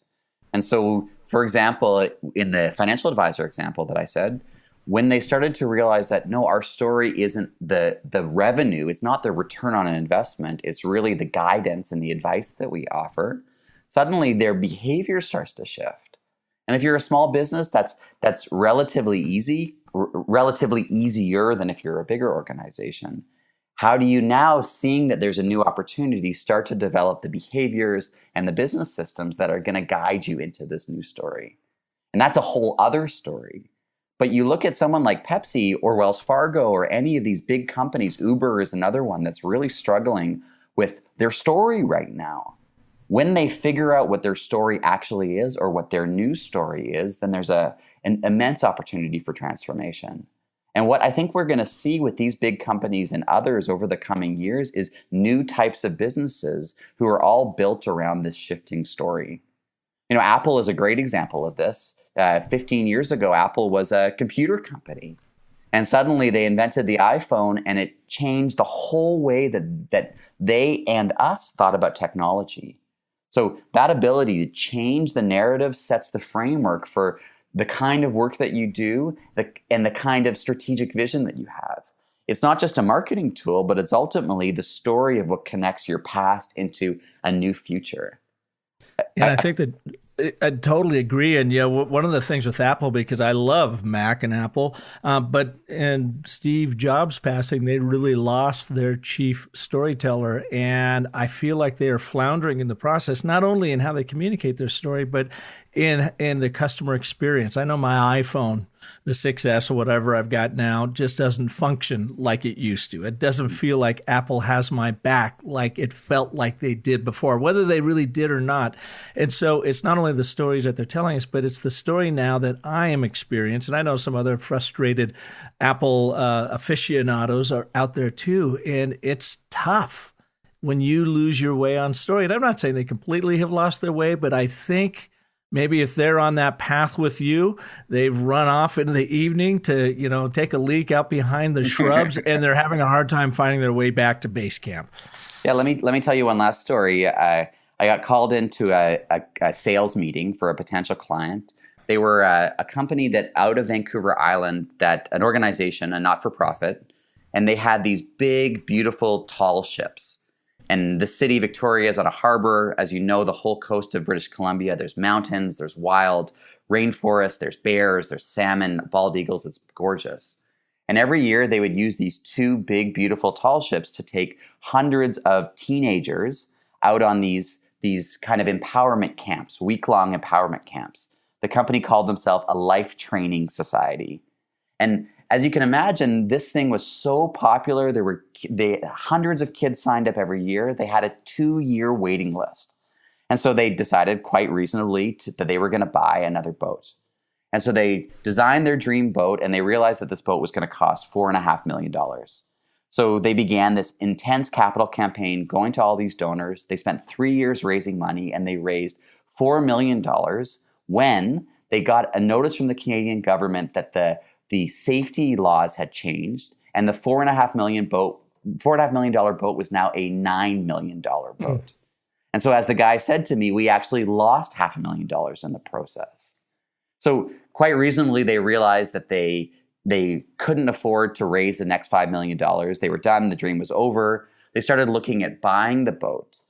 And so, for example, in the financial advisor example that I said, when they started to realize that, no, our story isn't the revenue, it's not the return on an investment, it's really the guidance and the advice that we offer, suddenly their behavior starts to shift. And if you're a small business, that's relatively easy, relatively easier than if you're a bigger organization. How do you now, seeing that there's a new opportunity, start to develop the behaviors and the business systems that are going to guide you into this new story? And that's a whole other story. But you look at someone like Pepsi or Wells Fargo or any of these big companies, Uber is another one that's really struggling with their story right now. When they figure out what their story actually is or what their news story is, then there's an immense opportunity for transformation. And what I think we're going to see with these big companies and others over the coming years is new types of businesses who are all built around this shifting story. Apple is a great example of this. 15 years ago, Apple was a computer company. And suddenly they invented the iPhone, and it changed the whole way that they and us thought about technology. So that ability to change the narrative sets the framework for the kind of work that you do and the kind of strategic vision that you have. It's not just a marketing tool, but it's ultimately the story of what connects your past into a new future. And I think that I totally agree. And one of the things with Apple, because I love Mac and Apple, but in Steve Jobs passing, they really lost their chief storyteller. And I feel like they are floundering in the process, not only in how they communicate their story, but in the customer experience. I know my iPhone, the 6S or whatever I've got now, just doesn't function like it used to. It doesn't feel like Apple has my back like it felt like they did before, whether they really did or not. And so it's not only the stories that they're telling us, but it's the story now that I am experiencing. And I know some other frustrated Apple aficionados are out there too. And it's tough when you lose your way on story. And I'm not saying they completely have lost their way, but I think maybe if they're on that path with you, they've run off in the evening to, take a leak out behind the shrubs, and they're having a hard time finding their way back to base camp. Yeah, let me tell you one last story. I got called into a sales meeting for a potential client. They were a company that out of Vancouver Island, an organization, a not-for-profit, and they had these big, beautiful, tall ships. And the city, Victoria, is on a harbor. As you know, the whole coast of British Columbia, there's mountains, there's wild rainforest, there's bears, there's salmon, bald eagles. It's gorgeous. And every year they would use these two big, beautiful tall ships to take hundreds of teenagers out on these kind of empowerment camps, week-long empowerment camps. The company called themselves a life training society. And as you can imagine, this thing was so popular. Hundreds of kids signed up every year. They had a 2-year waiting list. And so they decided quite reasonably that they were going to buy another boat. And so they designed their dream boat, and they realized that this boat was going to cost $4.5 million. So they began this intense capital campaign, going to all these donors. They spent 3 years raising money, and they raised $4 million when they got a notice from the Canadian government that the safety laws had changed, and the $4.5 million boat was now a $9 million boat. And so as the guy said to me, we actually lost $500,000 in the process. So quite reasonably, they realized that they couldn't afford to raise the next $5 million. They were done. The dream was over. They started looking at buying the boat,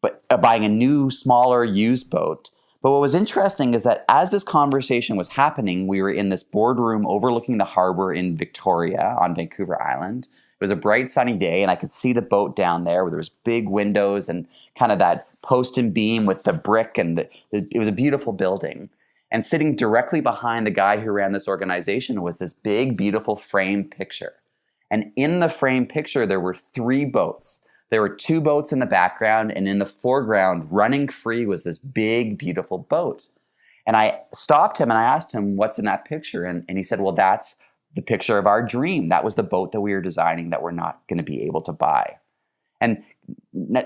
but buying a new, smaller, used boat. But what was interesting is that as this conversation was happening, we were in this boardroom overlooking the harbor in Victoria on Vancouver Island. It was a bright, sunny day, and I could see the boat down there where there was big windows and kind of that post and beam with the brick, and it was a beautiful building. And sitting directly behind the guy who ran this organization was this big, beautiful frame picture. And in the frame picture, there were 3 boats. There were 2 boats in the background, and in the foreground, running free, was this big, beautiful boat. And I stopped him and I asked him, what's in that picture? And he said, well, that's the picture of our dream. That was the boat that we were designing that we're not going to be able to buy. And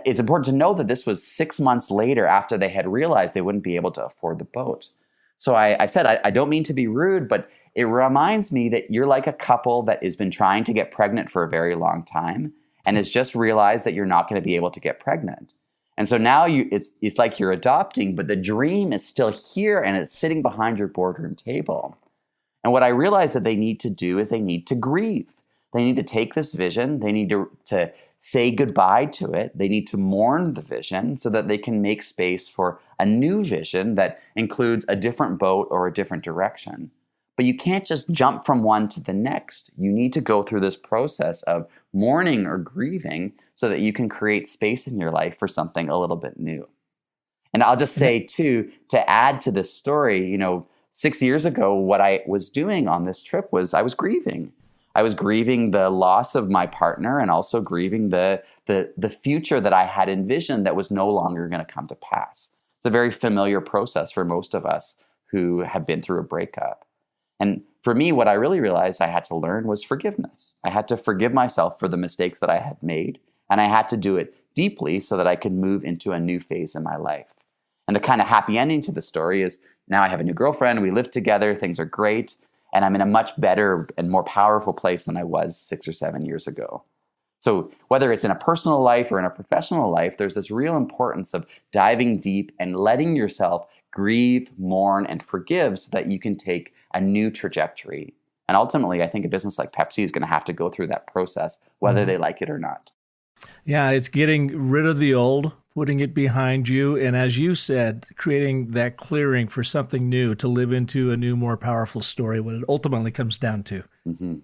it's important to know that this was 6 months later after they had realized they wouldn't be able to afford the boat. So I said, I don't mean to be rude, but it reminds me that you're like a couple that has been trying to get pregnant for a very long time and has just realized that you're not going to be able to get pregnant. And so now it's like you're adopting, but the dream is still here and it's sitting behind your boardroom table. And what I realized that they need to do is they need to grieve. They need to take this vision. They need to say goodbye to it. They need to mourn the vision so that they can make space for a new vision that includes a different boat or a different direction. But you can't just jump from one to the next. You need to go through this process of mourning or grieving so that you can create space in your life for something a little bit new. And I'll just say, too, to add to this story, 6 years ago, what I was doing on this trip was I was grieving. I was grieving the loss of my partner and also grieving the future that I had envisioned that was no longer going to come to pass. It's a very familiar process for most of us who have been through a breakup. And for me, what I really realized I had to learn was forgiveness. I had to forgive myself for the mistakes that I had made, and I had to do it deeply so that I could move into a new phase in my life. And the kind of happy ending to the story is now I have a new girlfriend, we live together, things are great, and I'm in a much better and more powerful place than I was 6 or 7 years ago. So whether it's in a personal life or in a professional life, there's this real importance of diving deep and letting yourself grieve, mourn, and forgive so that you can take a new trajectory. And ultimately, I think a business like Pepsi is going to have to go through that process, whether they like it or not. Yeah, it's getting rid of the old, putting it behind you, and as you said, creating that clearing for something new to live into a new, more powerful story, what it ultimately comes down to. Mm-hmm.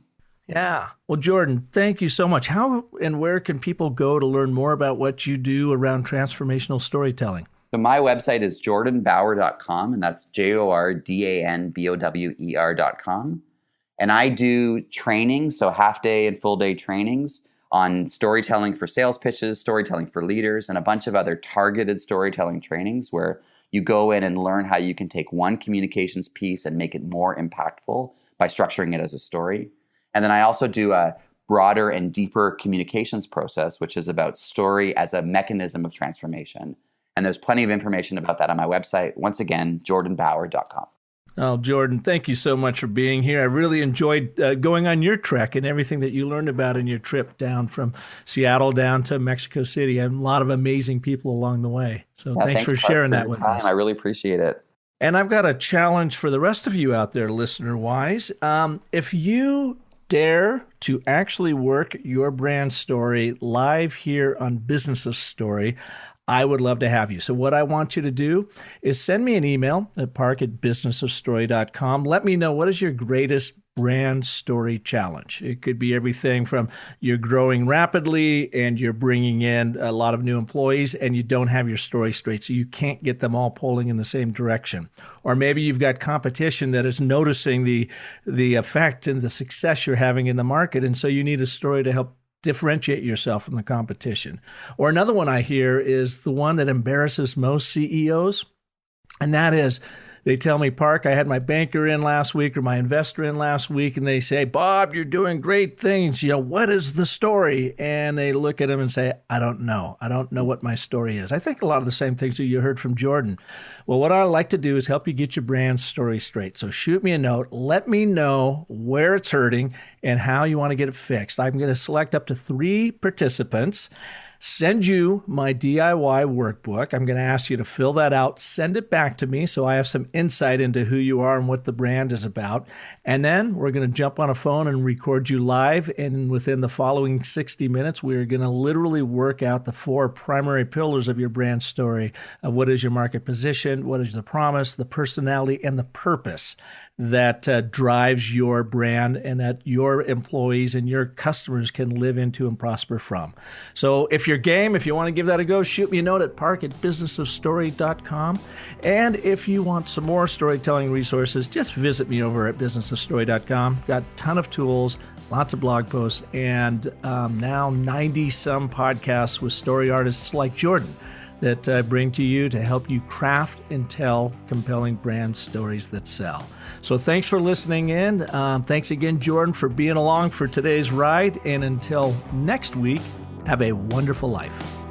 Yeah. Well, Jourdan, thank you so much. How and where can people go to learn more about what you do around transformational storytelling? So my website is jourdanbauer.com, and that's JORDANBOWER.com. And I do training, so half-day and full-day trainings on storytelling for sales pitches, storytelling for leaders, and a bunch of other targeted storytelling trainings where you go in and learn how you can take one communications piece and make it more impactful by structuring it as a story. And then I also do a broader and deeper communications process, which is about story as a mechanism of transformation. And there's plenty of information about that on my website. Once again, jourdanbauer.com. Oh, Jourdan, thank you so much for being here. I really enjoyed going on your trek and everything that you learned about in your trip down from Seattle down to Mexico City. And a lot of amazing people along the way. So thanks for sharing that with us. I really appreciate it. And I've got a challenge for the rest of you out there, listener-wise. If you dare to actually work your brand story live here on Business of Story, I would love to have you. So what I want you to do is send me an email at park@businessofstory.com. Let me know what is your greatest brand story challenge. It could be everything from you're growing rapidly and you're bringing in a lot of new employees and you don't have your story straight, so you can't get them all pulling in the same direction. Or maybe you've got competition that is noticing the effect and the success you're having in the market, and so you need a story to help differentiate yourself from the competition. Or another one I hear is the one that embarrasses most CEOs, and that is they tell me, Park, I had my banker in last week or my investor in last week, and they say, Bob, you're doing great things. What is the story? And they look at him and say, I don't know. I don't know what my story is. I think a lot of the same things that you heard from Jourdan. Well, what I like to do is help you get your brand story straight. So shoot me a note. Let me know where it's hurting and how you want to get it fixed. I'm going to select up to 3 participants, send you my DIY workbook. I'm going to ask you to fill that out, send it back to me so I have some insight into who you are and what the brand is about. And then we're going to jump on a phone and record you live. And within the following 60 minutes, we're going to literally work out the 4 primary pillars of your brand story. What is your market position? What is the promise, the personality, and the purpose that drives your brand and that your employees and your customers can live into and prosper from. So if you're game, if you want to give that a go, shoot me a note at park@businessofstory.com. And if you want some more storytelling resources, just visit me over at businessofstory.com. Got a ton of tools, lots of blog posts, and now 90-some podcasts with story artists like Jourdan that I bring to you to help you craft and tell compelling brand stories that sell. So thanks for listening in. Thanks again, Jourdan, for being along for today's ride. And until next week, have a wonderful life.